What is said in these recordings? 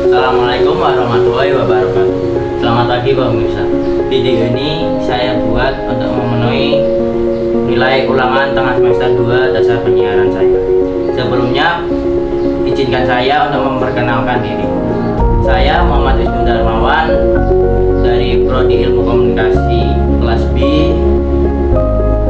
Assalamualaikum warahmatullahi wabarakatuh. Selamat pagi pemirsa. Video ini saya buat untuk memenuhi nilai ulangan tengah semester 2 dasar penyiaran saya. Sebelumnya, izinkan saya untuk memperkenalkan diri. Saya Muhammad Wisnu Darmawan dari Prodi Ilmu Komunikasi kelas B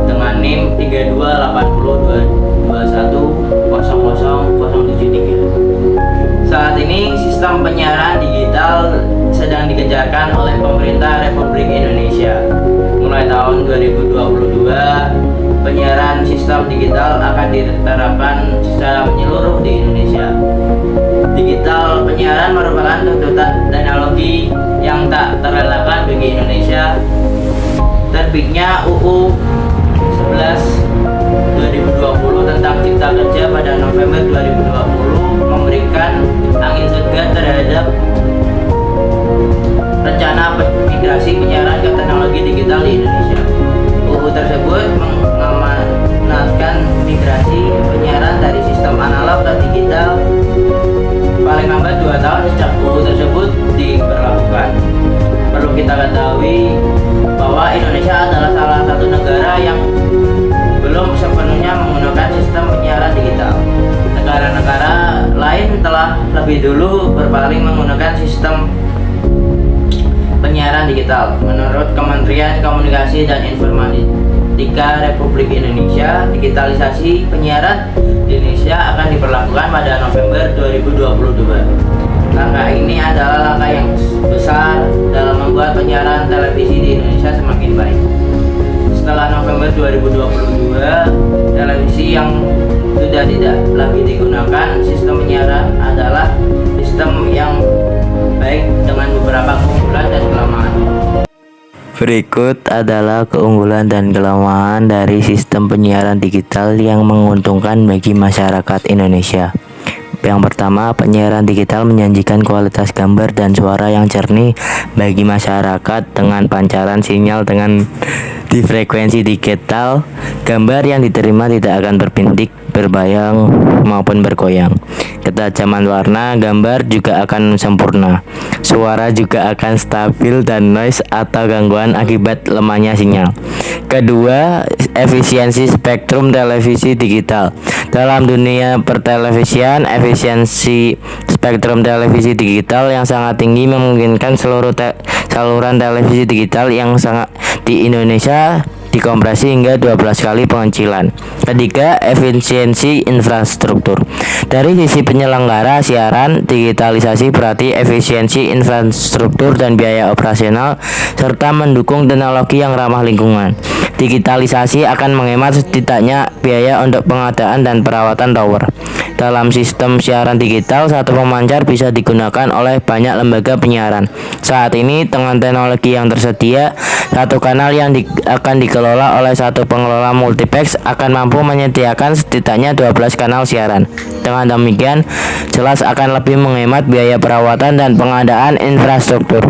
dengan NIM 32802210073. Saat ini sistem penyiaran digital sedang digencarkan oleh pemerintah Republik Indonesia. Mulai tahun 2022, penyiaran sistem digital akan diterapkan secara menyeluruh di Indonesia. Digital penyiaran merupakan tuntutan teknologi yang tak terelakkan bagi Indonesia. Terbitnya UU 11 2020 tentang Cipta Kerja pada November 2020 memberikan angin segar terhadap rencana migrasi penyiaran ke teknologi digital di Indonesia. UU tersebut mengamanatkan migrasi penyiaran dari sistem analog ke digital paling lambat 2 tahun sejak UU tersebut diberlakukan. Perlu kita ketahui bahwa Indonesia adalah salah satu negara yang belum sepenuhnya menggunakan sistem penyiaran digital. Negara-negara lain telah lebih dulu berpaling menggunakan sistem penyiaran digital. Menurut Kementerian Komunikasi dan Informatika Republik Indonesia, digitalisasi penyiaran di Indonesia akan diberlakukan pada November 2022. Langkah ini adalah langkah yang besar dalam membuat penyiaran televisi di Indonesia semakin baik. Setelah November 2022, televisi yang sudah tidak lagi digunakan sistem penyiaran adalah sistem yang baik dengan beberapa keunggulan dan kelemahan. Berikut adalah keunggulan dan kelemahan dari sistem penyiaran digital yang menguntungkan bagi masyarakat Indonesia. Yang pertama, penyiaran digital menjanjikan kualitas gambar dan suara yang jernih bagi masyarakat dengan pancaran sinyal dengan di frekuensi digital. Gambar yang diterima tidak akan berbintik, berbayang maupun bergoyang. Ketajaman warna gambar juga akan sempurna. Suara juga akan stabil dan noise atau gangguan akibat lemahnya sinyal. Kedua, efisiensi spektrum televisi digital. Dalam dunia pertelevisian, efisiensi spektrum televisi digital yang sangat tinggi memungkinkan seluruh saluran televisi digital yang sangat di Indonesia dikompresi hingga 12 kali pengecilan. Ketiga, efisiensi infrastruktur. Dari sisi penyelenggara siaran, digitalisasi berarti efisiensi infrastruktur dan biaya operasional serta mendukung teknologi yang ramah lingkungan. Digitalisasi akan menghemat setidaknya biaya untuk pengadaan dan perawatan tower. Dalam sistem siaran digital, satu pemancar bisa digunakan oleh banyak lembaga penyiaran. Saat ini, dengan teknologi yang tersedia, satu kanal yang akan dikelola oleh satu pengelola multiplex akan mampu menyediakan setidaknya 12 kanal siaran. Dengan demikian, jelas akan lebih menghemat biaya perawatan dan pengadaan infrastruktur.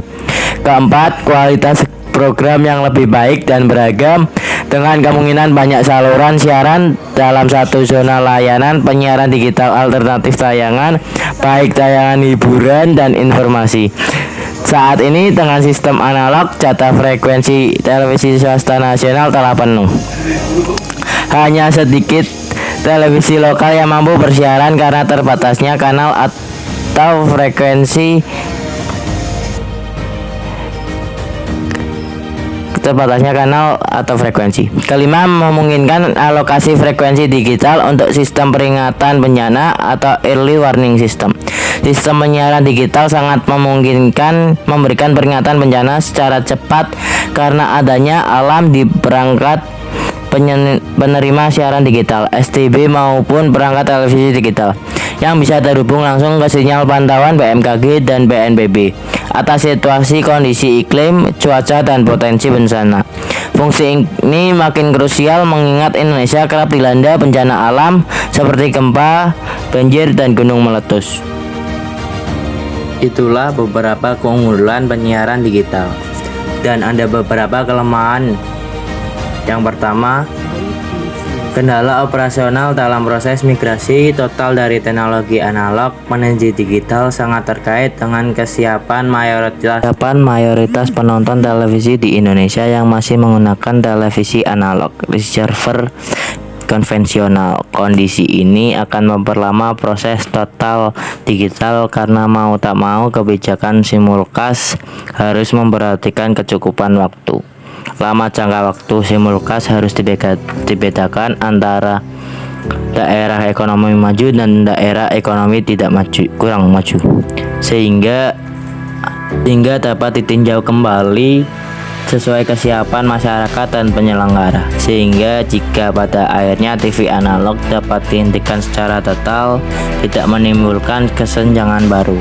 Keempat, kualitas program yang lebih baik dan beragam dengan kemungkinan banyak saluran siaran dalam satu zona layanan penyiaran digital alternatif tayangan, baik tayangan hiburan dan informasi. Saat ini dengan sistem analog, jatah frekuensi televisi swasta nasional telah penuh. Hanya sedikit televisi lokal yang mampu bersiaran karena terbatasnya kanal atau frekuensi. Kelima, memungkinkan alokasi frekuensi digital untuk sistem peringatan bencana atau early warning system. Sistem penyiaran digital sangat memungkinkan memberikan peringatan bencana secara cepat karena adanya alarm di perangkat penerima siaran digital, STB maupun perangkat televisi digital yang bisa terhubung langsung ke sinyal pantauan BMKG dan BNPB atas situasi kondisi iklim, cuaca, dan potensi bencana. Fungsi ini makin krusial mengingat Indonesia kerap dilanda bencana alam seperti gempa, banjir, dan gunung meletus. Itulah beberapa keunggulan penyiaran digital, dan ada beberapa kelemahan. Yang pertama, Kendala operasional dalam proses migrasi total dari teknologi analog menuju digital sangat terkait dengan kesiapan mayoritas penonton televisi di Indonesia yang masih menggunakan televisi analog receiver konvensional. Kondisi ini akan memperlama proses total digital karena mau tak mau kebijakan simulcast harus memperhatikan kecukupan waktu. Lama jangka waktu simulcast harus dibedakan antara daerah ekonomi maju dan daerah ekonomi kurang maju, sehingga dapat ditinjau kembali sesuai kesiapan masyarakat dan penyelenggara, sehingga jika pada akhirnya TV analog dapat dihentikan secara total tidak menimbulkan kesenjangan baru.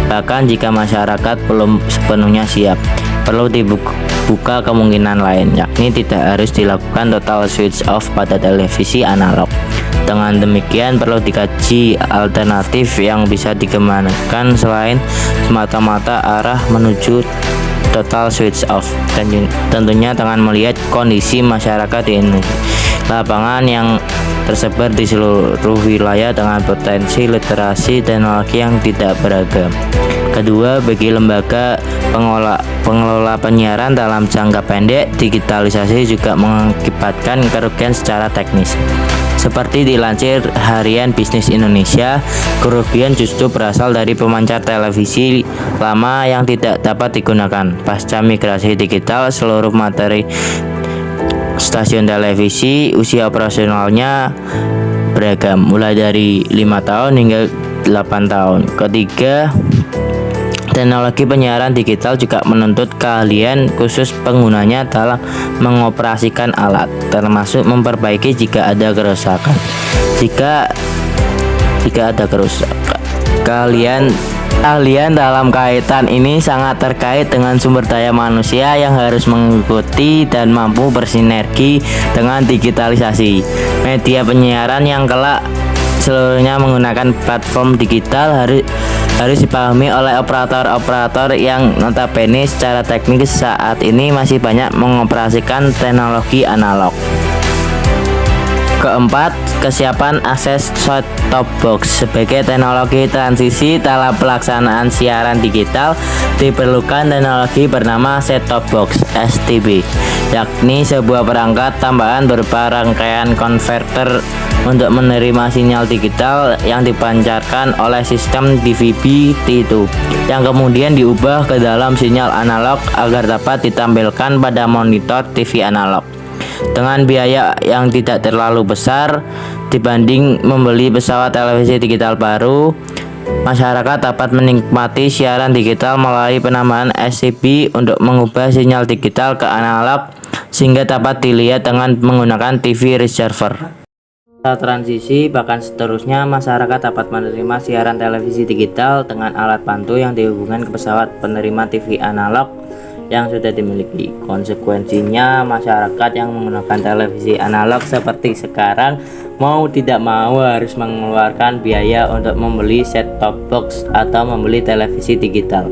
Bahkan jika masyarakat belum sepenuhnya siap, perlu dibuka kemungkinan lain, yakni tidak harus dilakukan total switch off pada televisi analog. Dengan demikian perlu dikaji alternatif yang bisa dikembangkan selain semata-mata arah menuju total switch off, dan tentunya dengan melihat kondisi masyarakat di Indonesia, lapangan yang tersebar di seluruh wilayah dengan potensi literasi teknologi yang tidak beragam. Kedua, bagi lembaga pengelola penyiaran dalam jangka pendek, digitalisasi juga mengakibatkan kerugian secara teknis. Seperti dilansir Harian Bisnis Indonesia, kerugian justru berasal dari pemancar televisi lama yang tidak dapat digunakan. Pasca migrasi digital, seluruh materi stasiun televisi usia operasionalnya beragam, mulai dari 5 tahun hingga 8 tahun. Ketiga, teknologi penyiaran digital juga menuntut keahlian khusus penggunanya dalam mengoperasikan alat, termasuk memperbaiki jika ada kerusakan. Jika ada kerusakan, keahlian dalam kaitan ini sangat terkait dengan sumber daya manusia yang harus mengikuti dan mampu bersinergi dengan digitalisasi. Media penyiaran yang kelak seluruhnya menggunakan platform digital harus dipahami oleh operator-operator yang notabene secara teknis saat ini masih banyak mengoperasikan teknologi analog. Keempat, kesiapan akses set-top box. Sebagai teknologi transisi dalam pelaksanaan siaran digital, diperlukan teknologi bernama set-top box (STB), yakni sebuah perangkat tambahan berupa rangkaian konverter untuk menerima sinyal digital yang dipancarkan oleh sistem DVB-T2 yang kemudian diubah ke dalam sinyal analog agar dapat ditampilkan pada monitor TV analog. Dengan biaya yang tidak terlalu besar dibanding membeli pesawat televisi digital baru, masyarakat dapat menikmati siaran digital melalui penambahan STB untuk mengubah sinyal digital ke analog sehingga dapat dilihat dengan menggunakan TV receiver. Setelah transisi, bahkan seterusnya, masyarakat dapat menerima siaran televisi digital dengan alat bantu yang dihubungkan ke pesawat penerima TV analog yang sudah dimiliki. Konsekuensinya, masyarakat yang menggunakan televisi analog seperti sekarang mau tidak mau harus mengeluarkan biaya untuk membeli set-top box atau membeli televisi digital.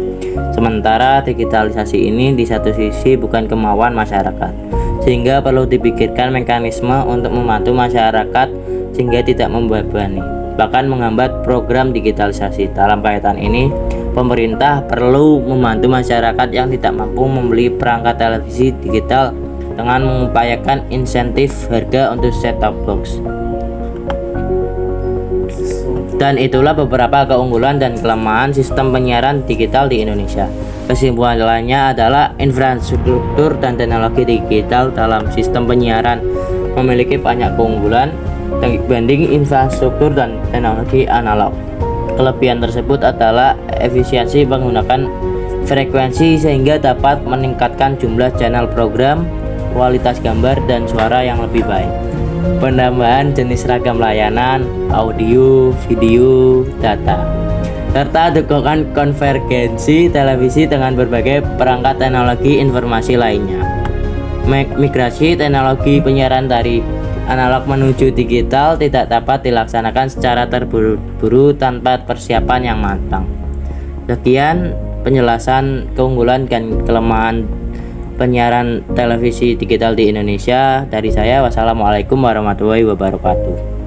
Sementara digitalisasi ini di satu sisi bukan kemauan masyarakat, sehingga perlu dipikirkan mekanisme untuk membantu masyarakat sehingga tidak membebani, bahkan menghambat program digitalisasi. Dalam kaitan ini, pemerintah perlu membantu masyarakat yang tidak mampu membeli perangkat televisi digital dengan mengupayakan insentif harga untuk set-top box. Dan itulah beberapa keunggulan dan kelemahan sistem penyiaran digital di Indonesia. Kesimpulannya adalah infrastruktur dan teknologi digital dalam sistem penyiaran memiliki banyak keunggulan dibanding infrastruktur dan teknologi analog. Kelebihan tersebut adalah efisiensi menggunakan frekuensi sehingga dapat meningkatkan jumlah channel program, kualitas gambar dan suara yang lebih baik, penambahan jenis ragam layanan, audio, video, data, serta dukungan konvergensi televisi dengan berbagai perangkat teknologi informasi lainnya. Migrasi teknologi penyiaran dari analog menuju digital tidak dapat dilaksanakan secara terburu-buru tanpa persiapan yang matang. Sekian penjelasan keunggulan dan kelemahan penyiaran televisi digital di Indonesia. Dari saya, wassalamualaikum warahmatullahi wabarakatuh.